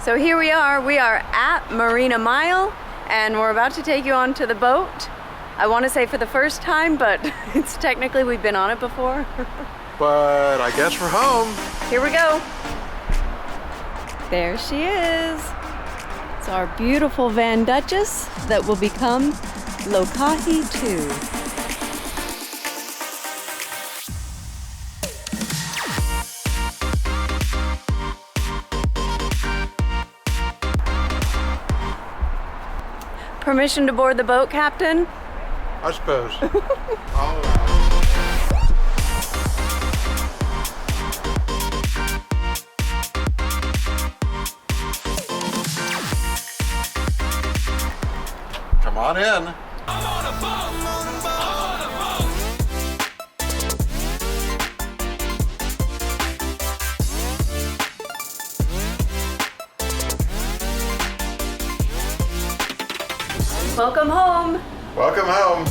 So here we are at Marina Mile, and we're about to take you onto the boat. I want to say for the first time, but it's technically we've been on it before. But I guess we're home. Here we go. There she is. It's our beautiful Van Duchess that will become Lokahi 2. Permission to board the boat, Captain? I suppose. Come on in. I'm on a boat. Welcome home. Welcome home.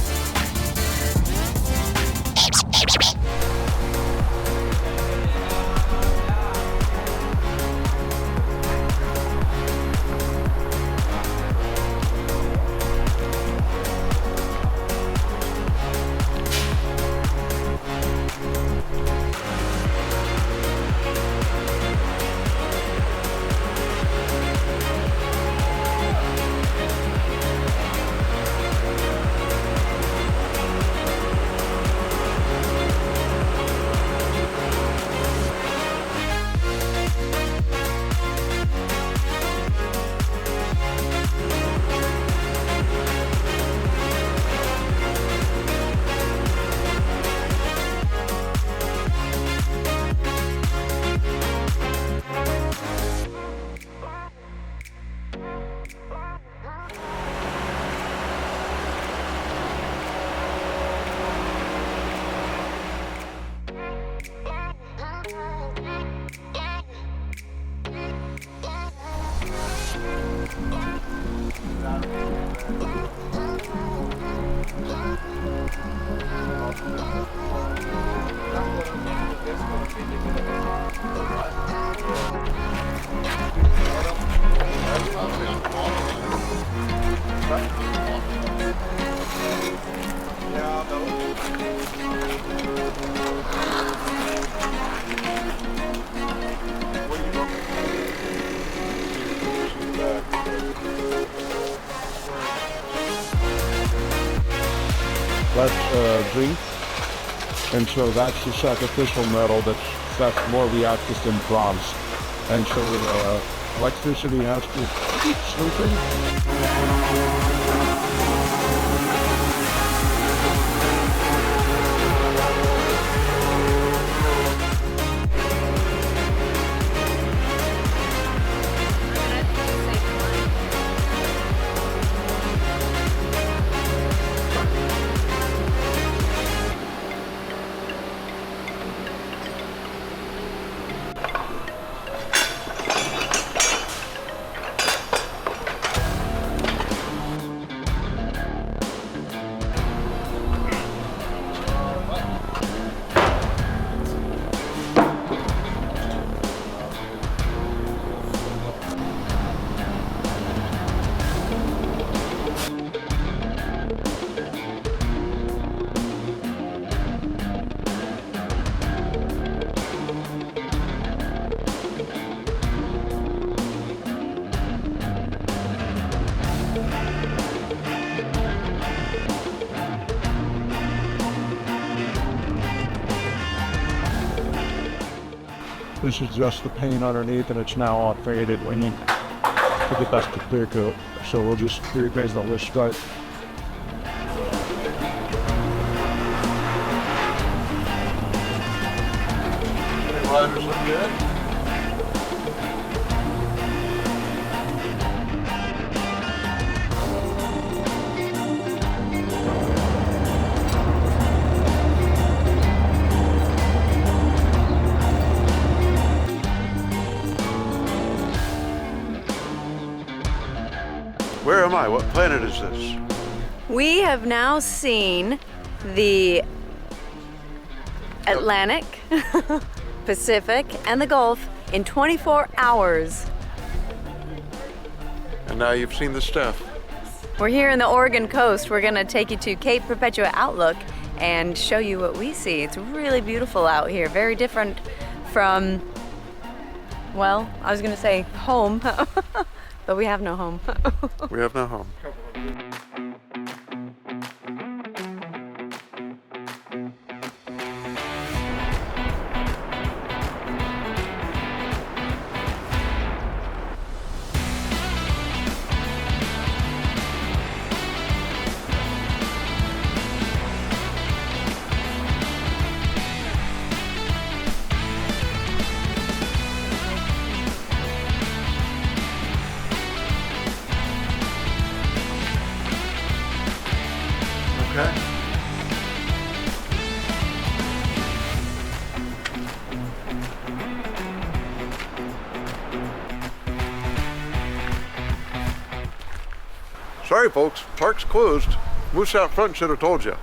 Let's drink, and so that's the sacrificial metal that's more reactive than bronze, and so electricity has to keep sleeping. This is just the paint underneath, and it's now all faded. We need to get that to clear coat, so we'll just clear base all this stripe. Riders look good. Where am I? What planet is this? We have now seen the Atlantic, Pacific, and the Gulf in 24 hours. And now you've seen the Steph. We're here in the Oregon coast. We're gonna take you to Cape Perpetua Outlook and show you what we see. It's really beautiful out here, very different from, well, I was gonna say home, but we have no home. We have no home. Okay. Sorry folks, park's closed. Moose out front should have told you.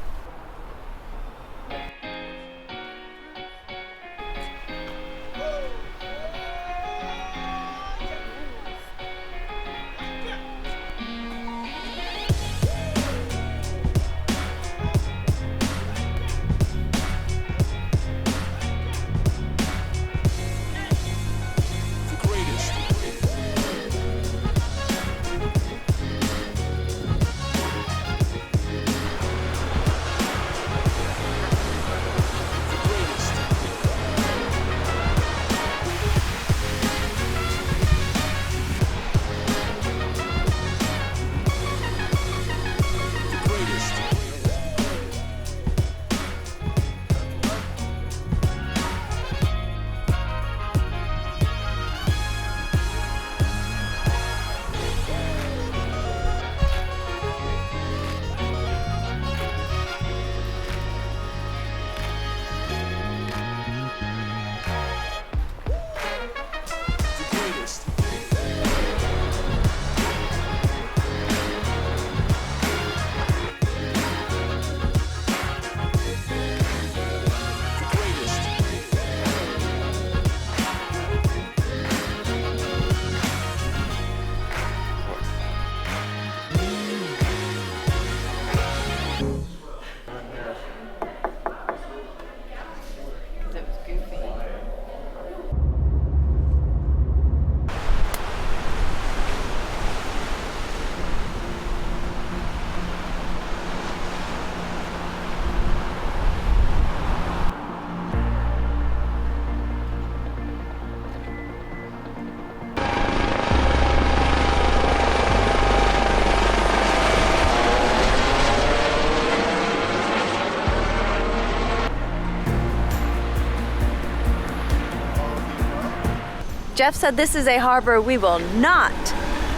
Jeff said this is a harbor we will not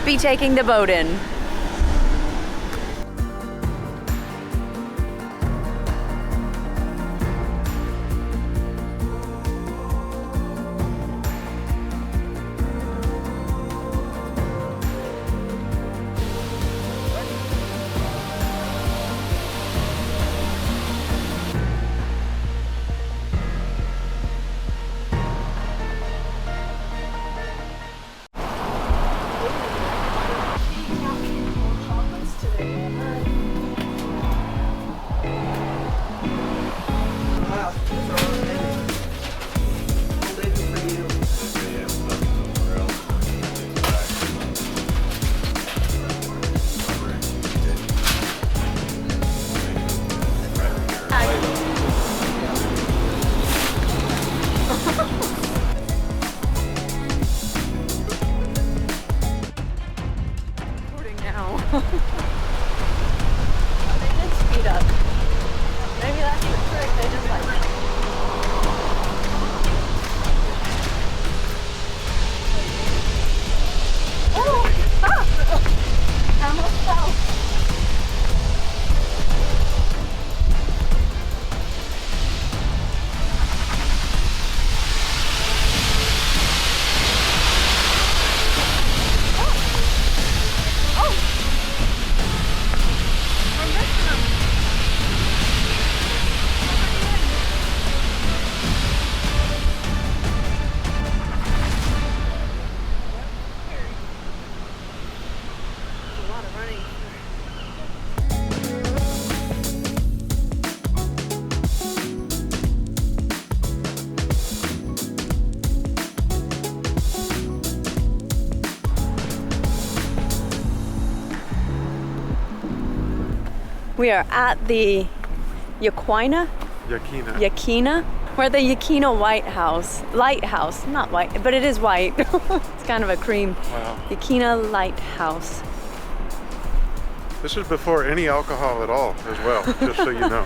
be taking the boat in. We are at the Yakina. We're at the Yakina Lighthouse. Not white, but it is white. It's kind of a cream. Wow. Yakina Lighthouse. This is before any alcohol at all as well, just so you know.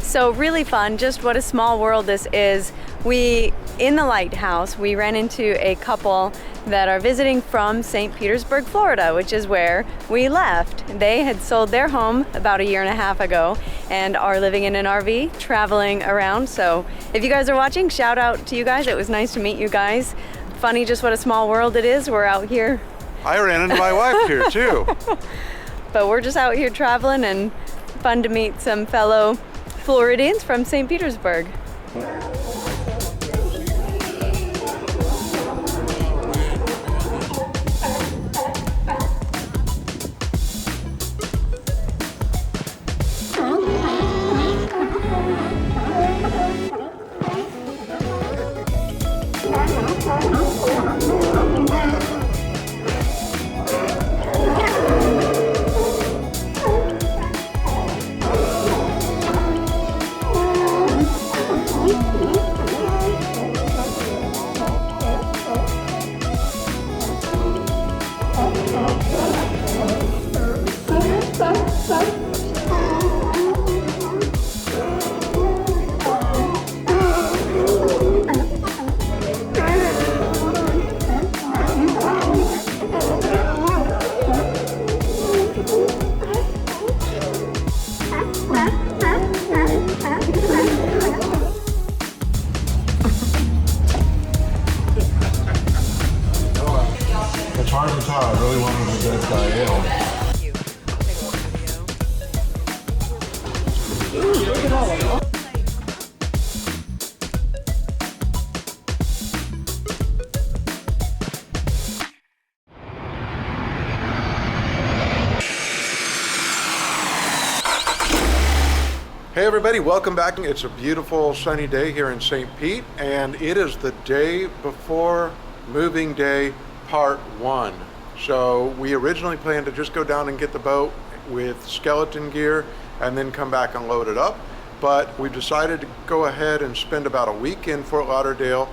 So really fun, just what a small world this is. In the lighthouse, we ran into a couple that are visiting from St. Petersburg, Florida, which is where we left. They had sold their home about a year and a half ago and are living in an RV, traveling around. So if you guys are watching, shout out to you guys. It was nice to meet you guys. Funny just what a small world it is. We're out here. I ran into my wife here too. But we're just out here traveling, and fun to meet some fellow Floridians from St. Petersburg. It's hard to tell. I really wanted to get Diane. Hey everybody, welcome back. It's a beautiful sunny day here in St. Pete, and it is the day before moving day part 1. So we originally planned to just go down and get the boat with skeleton gear and then come back and load it up. But we've decided to go ahead and spend about a week in Fort Lauderdale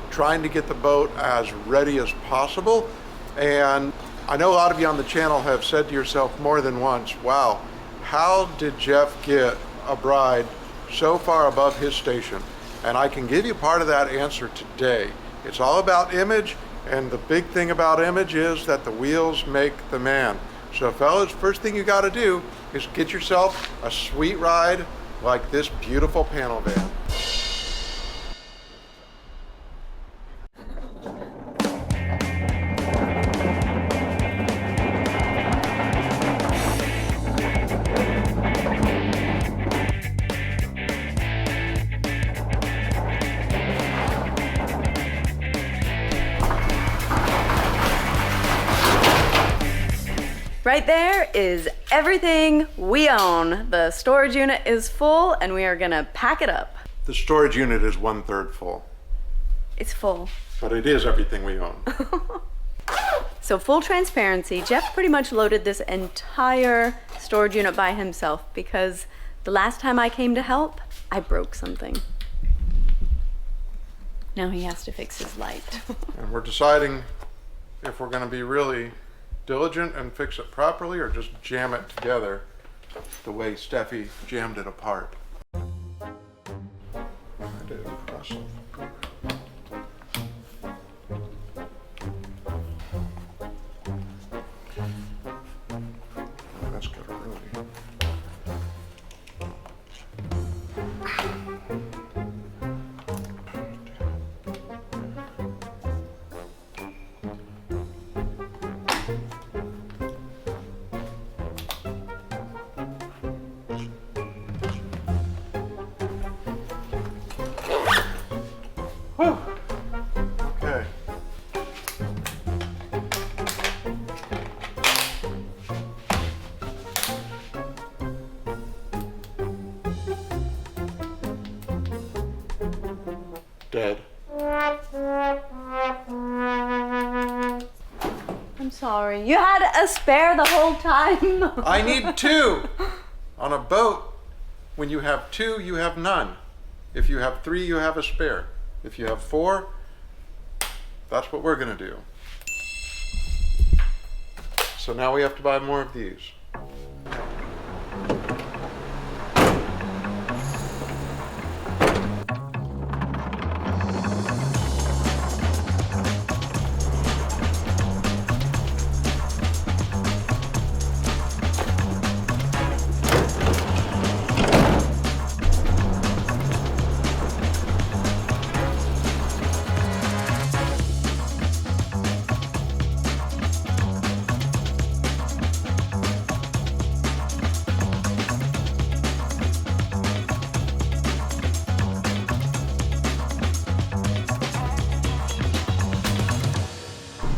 trying to get the boat as ready as possible. And I know a lot of you on the channel have said to yourself more than once, wow, how did Jeff get a bride so far above his station? And I can give you part of that answer today. It's all about image, and the big thing about image is that the wheels make the man. So fellas, first thing you got to do is get yourself a sweet ride like this beautiful panel van. Right there is everything we own. The storage unit is full and we are gonna pack it up. The storage unit is 1/3 full, It's full. but it is everything we own. So full transparency, Jeff pretty much loaded this entire storage unit by himself because the last time I came to help, I broke something. Now he has to fix his light. And we're deciding if we're going to be really diligent and fix it properly, or just jam it together the way Steffi jammed it apart. I did impressive. That's gotta really. Whew. Okay. Dead. I'm sorry. You had a spare the whole time. I need two. On a boat, when you have two, you have none. If you have three, you have a spare. If you have four, that's what we're gonna do. So now we have to buy more of these.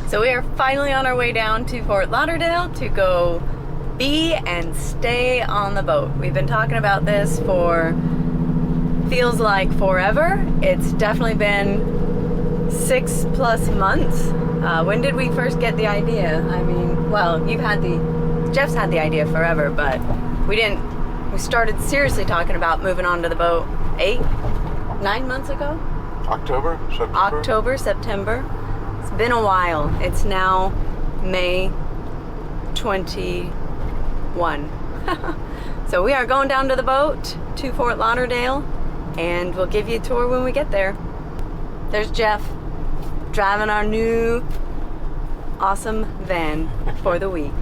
So we are finally on our way down to Fort Lauderdale to go be and stay on the boat. We've been talking about this for feels like forever. It's definitely been 6+ months. When did we first get the idea? I mean, well, Jeff's had the idea forever, but we started seriously talking about moving onto the boat 9 months ago? October, September? October, September. It's been a while. It's now May 21. So we are going down to the boat to Fort Lauderdale, and we'll give you a tour when we get there. There's Jeff driving our new awesome van for the week.